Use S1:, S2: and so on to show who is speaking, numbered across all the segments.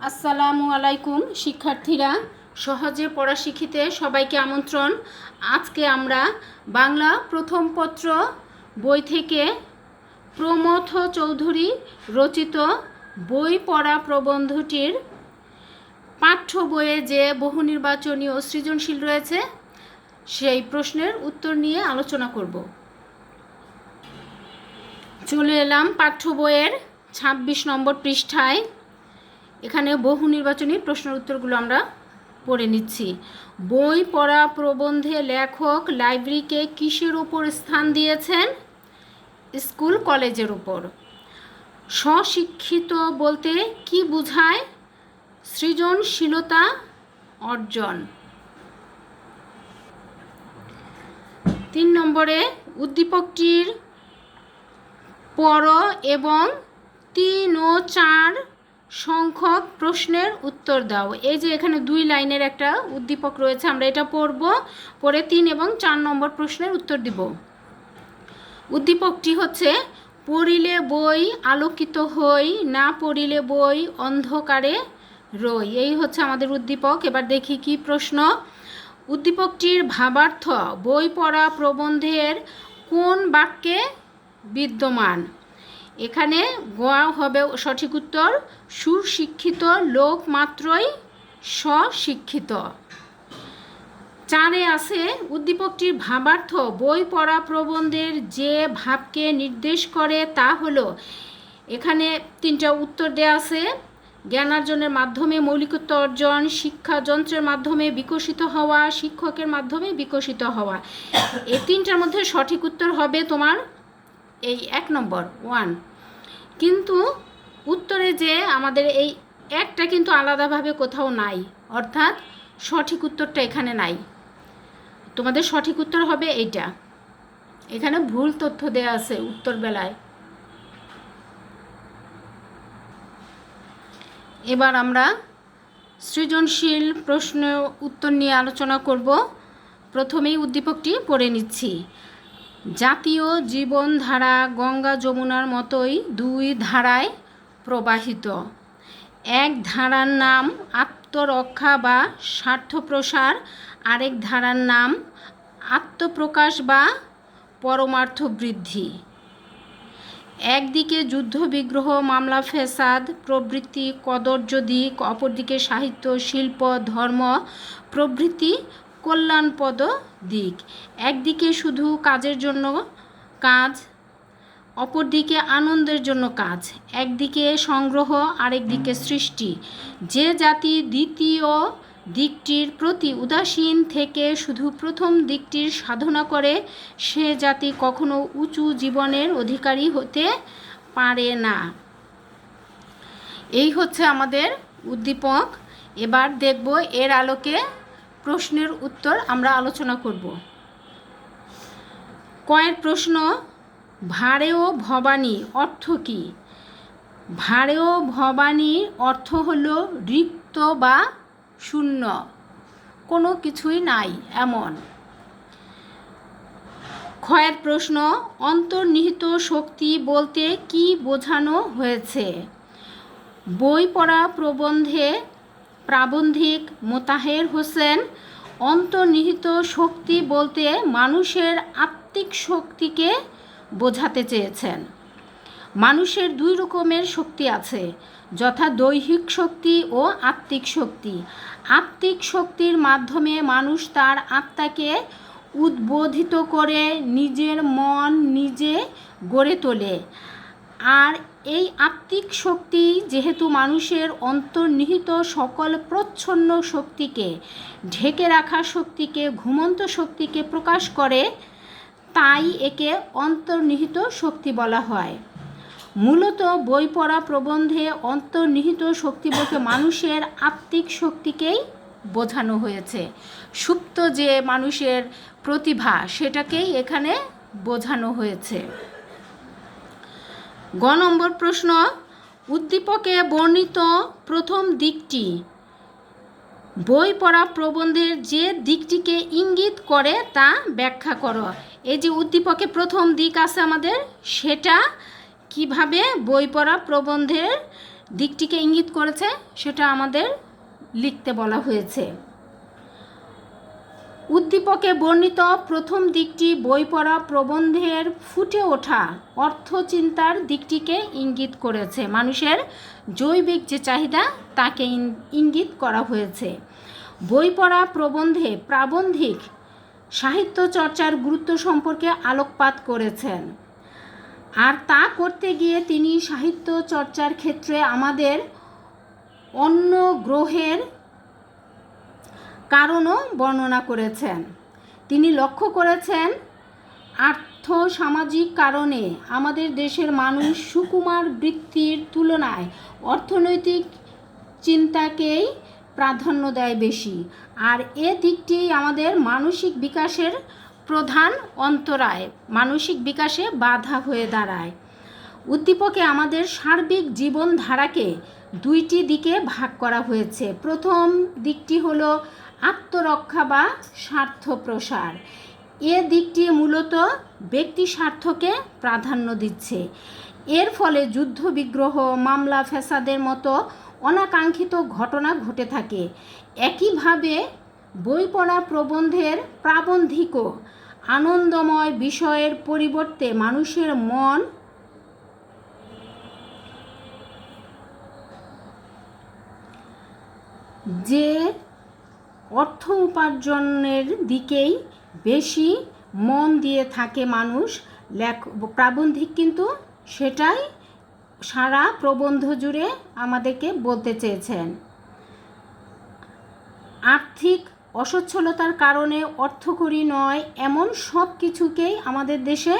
S1: আসসালামু আলাইকুম শিক্ষার্থীরা, সহজে পড়া শিখিতে সবাইকে আমন্ত্রণ। আজকে আমরা বাংলা প্রথম পত্র বই থেকে প্রমথ চৌধুরী রচিত বই পড়া প্রবন্ধটির পাঠ্য বইয়ে যে বহু নির্বাচনী ও সৃজনশীল রয়েছে সেই প্রশ্নের উত্তর নিয়ে আলোচনা করব। চলে এলাম পাঠ্য বইয়ের ২৬ নম্বর পৃষ্ঠায়। এখানে বহু নির্বাচনী প্রশ্নের উত্তরগুলো আমরা পড়ে নিচ্ছি। বই পড়া প্রবন্ধে লেখক লাইব্রেরিকে কিসের উপর স্থান দিয়েছেন? স্কুল কলেজের উপর। স্বশিক্ষিত বলতে কি বোঝায়? সৃজনশীলতা অর্জন। ৩ নম্বরে উদ্দীপকটির পর এবং ৩ ও ৪ সংখ্যক প্রশ্নের উত্তর দাও। এই যে এখানে ২ লাইনের একটা উদ্দীপক রয়েছে, আমরা এটা পড়ব, পরে ৩ এবং ৪ নম্বর প্রশ্নের উত্তর দিব। উদ্দীপকটি হচ্ছে, পড়িলে বই আলোকিত হই, না পড়িলে বই অন্ধকারে রই। এই হচ্ছে আমাদের উদ্দীপক। এবার দেখি কি প্রশ্ন। উদ্দীপকটির ভাবার্থ বই পড়া প্রবন্ধের কোন বাক্যে বিদ্যমান? এখানে গ হবে সঠিক উত্তর, সুশিক্ষিত লোক মাত্রই স্বশিক্ষিত। ৪ আছে, উদ্দীপকটির ভাবার্থ বই পড়া প্রবন্ধের যে ভাবকে নির্দেশ করে তা হলো। এখানে ৩টা উত্তর দেওয়া আছে। জ্ঞানার্জনের মাধ্যমে মৌলিকত্ব অর্জন, শিক্ষা যন্ত্রের মাধ্যমে বিকশিত হওয়া, শিক্ষকের মাধ্যমে বিকশিত হওয়া। এই ৩টার মধ্যে সঠিক উত্তর হবে তোমার এই ১ নম্বর 1। কিন্তু উত্তরে যে আমাদের এই একটা কিন্তু আলাদাভাবে কোথাও নাই, অর্থাৎ সঠিক উত্তরটা এখানে নাই। তোমাদের সঠিক উত্তর হবে এইটা। এখানে ভুল তথ্য দেয়া আছে উত্তর বেলায়। এবার আমরা সৃজনশীল প্রশ্নের উত্তর নিয়ে আলোচনা করব। প্রথমেই উদ্দীপকটি পড়ে নিচ্ছি। জাতীয় জীবনধারা গঙ্গা যমুনার মতোই ২ ধারায় প্রবাহিত। এক ধারার নাম আত্মরক্ষা বা স্বার্থপ্রসার, আরেক ধারার নাম আত্মপ্রকাশ বা পরমার্থ বৃদ্ধি। একদিকে যুদ্ধবিগ্রহ, মামলা ফ্যাসাদ প্রভৃতি কদর্য দিক, অপরদিকে সাহিত্য, শিল্প, ধর্ম প্রভৃতি কল্যাণপদ দিক। একদিকে শুধু কাজের জন্য কাজ, অপরদিকে আনন্দের জন্য কাজ। একদিকে সংগ্রহ, আরেকদিকে সৃষ্টি। যে জাতি দ্বিতীয় দিকটির প্রতি উদাসীন থেকে শুধু প্রথম দিকটির সাধনা করে, সে জাতি কখনো উঁচু জীবনের অধিকারী হতে পারে না। এই হচ্ছে আমাদের উদ্দীপক। এবার দেখব এর আলোকে প্রশ্নের উত্তর আমরা আলোচনা করব। কয়ের প্রশ্ন, ভারেও ভবানী অর্থ কী? ভারেও ভবানী অর্থ হলো রিক্ত বা শূন্য, কোনো কিছুই নাই এমন। ক্ষয়ের প্রশ্ন, অন্তর্নিহিত শক্তি বলতে কি বোঝানো হয়েছে? বই পড়া প্রবন্ধে প্রাবন্ধিক মোতাহের হোসেন অন্তর্নিহিত শক্তি বলতে মানুষের আত্মিক শক্তিকে বোঝাতে চেয়েছেন। মানুষের ২ রকমের শক্তি আছে, যথা দৈহিক শক্তি ও আত্মিক শক্তি। আত্মিক শক্তির মাধ্যমে মানুষ তার আত্মাকে উদ্বোধিত করে নিজের মন নিজে গড়ে তোলে। আর এই আত্মিক শক্তি যেহেতু মানুষের অন্তর্নিহিত সকল প্রচ্ছন্ন শক্তিকে, ঢেকে রাখা শক্তিকে, ঘুমন্ত শক্তিকে প্রকাশ করে, তাই একে অন্তর্নিহিত শক্তি বলা হয়। মূলত বই পড়া প্রবন্ধে অন্তর্নিহিত শক্তি বলতে মানুষের আত্মিক শক্তিকেই বোঝানো হয়েছে। সুপ্ত যে মানুষের প্রতিভা, সেটাকেই এখানে বোঝানো হয়েছে। গ নম্বর প্রশ্ন, উদ্দীপকে বর্ণিত প্রথম দিকটি বই পড়া প্রবন্ধের যে দিকটিকে ইঙ্গিত করে তা ব্যাখ্যা করো। এই যে উদ্দীপকে প্রথম দিক আছে আমাদের, সেটা কিভাবে বই পড়া প্রবন্ধের দিকটিকে ইঙ্গিত করেছে সেটা আমাদের লিখতে বলা হয়েছে। উদ্দীপকে বর্ণিত প্রথম দিকটি বই পড়া প্রবন্ধের ফুটে ওঠা অর্থচিন্তার দিকটিকে ইঙ্গিত করেছে। মানুষের জৈবিক যে চাহিদা তাকে ইঙ্গিত করা হয়েছে। বই পড়া প্রবন্ধে প্রাবন্ধিক সাহিত্য চর্চার গুরুত্ব সম্পর্কে আলোকপাত করেছেন, আর তা করতে গিয়ে তিনি সাহিত্য চর্চার ক্ষেত্রে আমাদের অন্য গ্রহের কারণও বর্ণনা করেছেন। তিনি লক্ষ্য করেছেন আর্থ সামাজিক কারণে আমাদের দেশের মানুষ সুকুমার বৃত্তির তুলনায় অর্থনৈতিক চিন্তাকেই প্রাধান্য দেয় বেশি, আর এ দিকটি আমাদের মানসিক বিকাশের প্রধান অন্তরায়, মানসিক বিকাশে বাধা হয়ে দাঁড়ায়। উদ্দীপকে আমাদের সার্বিক জীবনধারাকে দুইটি দিকে ভাগ করা হয়েছে। প্রথম দিকটি হলো আত্মরক্ষা বা স্বার্থ প্রসার। এ দিকটি মূলত ব্যক্তি স্বার্থকে প্রাধান্য দিচ্ছে। এর ফলে যুদ্ধ বিগ্রহ, মামলা ফ্যাসাদের মতো অনাকাঙ্ক্ষিত ঘটনা ঘটে থাকে। একইভাবে বই পড়া প্রবন্ধের প্রাবন্ধিকও আনন্দময় বিষয়ের পরিবর্তে মানুষের মন যে অর্থ উপার্জনের দিকেই বেশি মন দিয়ে থাকে মানুষ, প্রাবন্ধিক কিন্তু সেটাই সারা প্রবন্ধ জুড়ে আমাদেরকে বলতে চেয়েছেন। আর্থিক অসচ্ছলতার কারণে অর্থকরী নয় এমন সব কিছুকেই আমাদের দেশে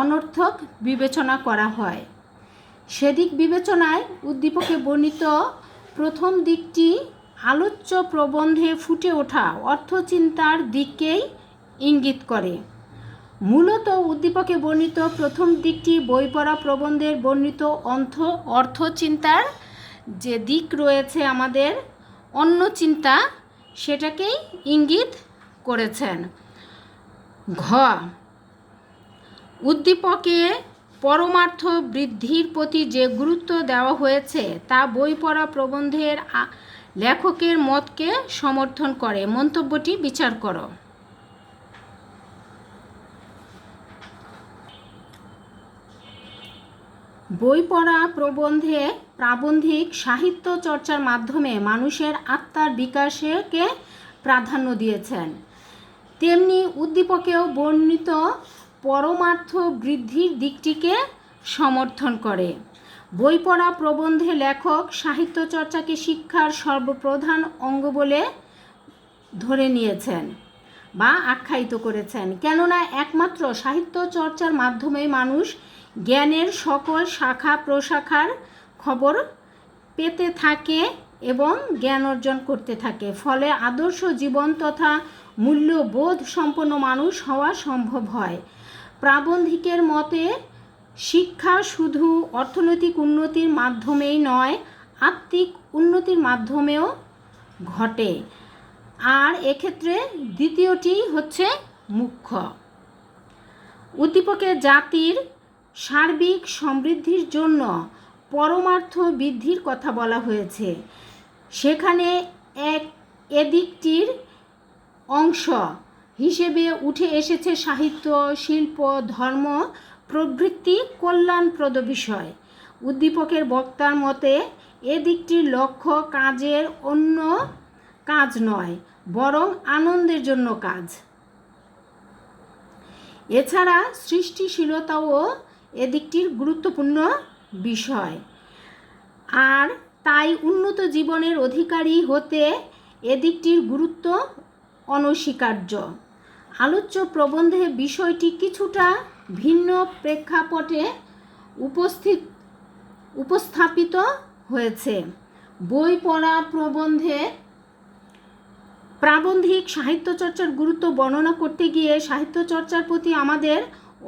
S1: অনর্থক বিবেচনা করা হয়। সেদিক বিবেচনায় উদ্দীপকে বর্ণিত প্রথম দিকটি আলোচ্য প্রবন্ধে ফুটে ওঠা অর্থচিন্তার দিককেই ইঙ্গিত করে। মূলত উদ্দীপকে বর্ণিত প্রথম দিকটি বই পড়া প্রবন্ধের বর্ণিত অর্থচিন্তার যে দিক রয়েছে আমাদের অন্য চিন্তা, সেটাকেই ইঙ্গিত করেছেন। ঘ, উদ্দীপকে পরমার্থ বৃদ্ধির প্রতি যে গুরুত্ব দেওয়া হয়েছে তা বই পড়া প্রবন্ধের লেখকের মতকে সমর্থন করে। মন্তব্যটি বিচার করো। বই পড়া প্রবন্ধে প্রাবন্ধিক সাহিত্য চর্চার মাধ্যমে মানুষের আত্মার বিকাশকে প্রাধান্য দিয়েছেন, তেমনি উদ্দীপকেও বর্ণিত পরমার্থ বৃদ্ধির দিকটিকে সমর্থন করে। বই পড়া প্রবন্ধে লেখক সাহিত্য চর্চাকে শিক্ষার সর্বপ্রধান অঙ্গ বলে ধরে নিয়েছেন বা আখ্যায়িত করেছেন, কেননা একমাত্র সাহিত্য চর্চার মাধ্যমে মানুষ জ্ঞানের সকল শাখা প্রশাখার খবর পেতে থাকে এবং জ্ঞান অর্জন করতে থাকে। ফলে আদর্শ জীবন তথা মূল্যবোধ সম্পন্ন মানুষ হওয়া সম্ভব হয়। প্রাবন্ধিকের মতে শিক্ষা শুধু অর্থনৈতিক উন্নতির মাধ্যমেই নয়, আত্মিক উন্নতির মাধ্যমেও ঘটে, আর এক্ষেত্রে দ্বিতীয়টি হচ্ছে মুখ্য। উদ্দীপকে জাতির সার্বিক সমৃদ্ধির জন্য পরমার্থ বৃদ্ধির কথা বলা হয়েছে। সেখানে এদিকটির অংশ হিসেবে উঠে এসেছে সাহিত্য, শিল্প, ধর্ম প্রভৃতি কল্যাণপ্রদ বিষয়। উদ্দীপকের বক্তার মতে এদিকটির লক্ষ্য কাজের অন্য কাজ নয়, বরং আনন্দের জন্য কাজ। এছাড়া সৃষ্টিশীলতাও এদিকটির গুরুত্বপূর্ণ বিষয়, আর তাই উন্নত জীবনের অধিকারী হতে এদিকটির গুরুত্ব অনস্বীকার্য। আলোচ্য প্রবন্ধে বিষয়টি কিছুটা ভিন্ন প্রেক্ষাপটে উপস্থাপিত হয়েছে। বই পড়া প্রবন্ধে প্রাবন্ধিক সাহিত্য চর্চার গুরুত্ব বর্ণনা করতে গিয়ে সাহিত্য চর্চার প্রতি আমাদের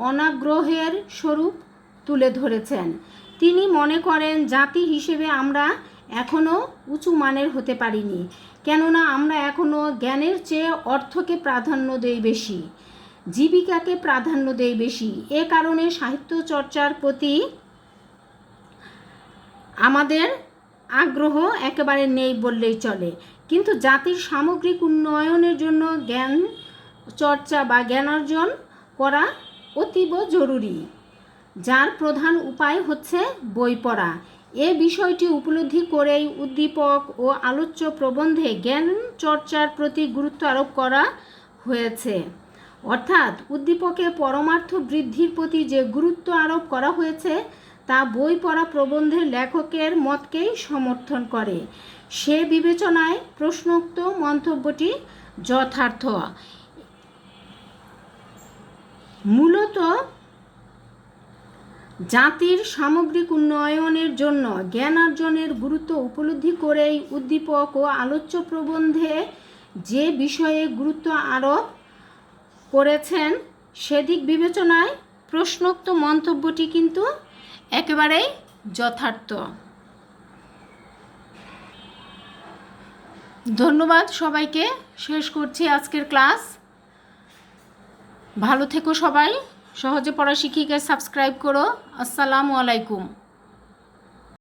S1: অনাগ্রহের স্বরূপ তুলে ধরেছেন। তিনি মনে করেন জাতি হিসেবে আমরা এখনও উঁচু মানের হতে পারিনি, কেননা আমরা এখনও জ্ঞানের চেয়ে অর্থকে প্রাধান্য দেই বেশি, জীবিকাকে প্রাধান্য দেই বেশি। এ কারণে সাহিত্য চর্চার প্রতি আমাদের আগ্রহ একেবারে নেই বললেই চলে। কিন্তু জাতির সামগ্রিক উন্নয়নের জন্য জ্ঞান চর্চা বা জ্ঞানার্জন করা অতীব জরুরি, যার প্রধান উপায় হচ্ছে বই পড়া। এ বিষয়টি উপলব্ধি করেই উদ্দীপক ও আলোচ্য প্রবন্ধে জ্ঞান চর্চার প্রতি গুরুত্ব আরোপ করা হয়েছে। অর্থাৎ উদ্দীপকে পরমার্থ বৃদ্ধির প্রতি যে গুরুত্ব আরোপ করা হয়েছে তা বই পড়া প্রবন্ধের লেখকের মতকেই সমর্থন করে। সে বিবেচনায় প্রশ্নোক্ত মন্তব্যটি যথার্থ। মূলত জাতির সামগ্রিক উন্নয়নের জন্য জ্ঞানার্জনের গুরুত্ব উপলব্ধি করেই উদ্দীপক ও আলোচ্য প্রবন্ধে যে বিষয়ে গুরুত্ব আরোপ করেছেন সেদিক বিবেচনায় প্রশ্নোক্ত মন্তব্যটি কিন্তু একেবারেই যথার্থ। ধন্যবাদ সবাইকে। শেষ করছি আজকের ক্লাস। ভালো থেকো সবাই। সহজে পড়া শিখিকে সাবস্ক্রাইব করো। আসসালামু আলাইকুম।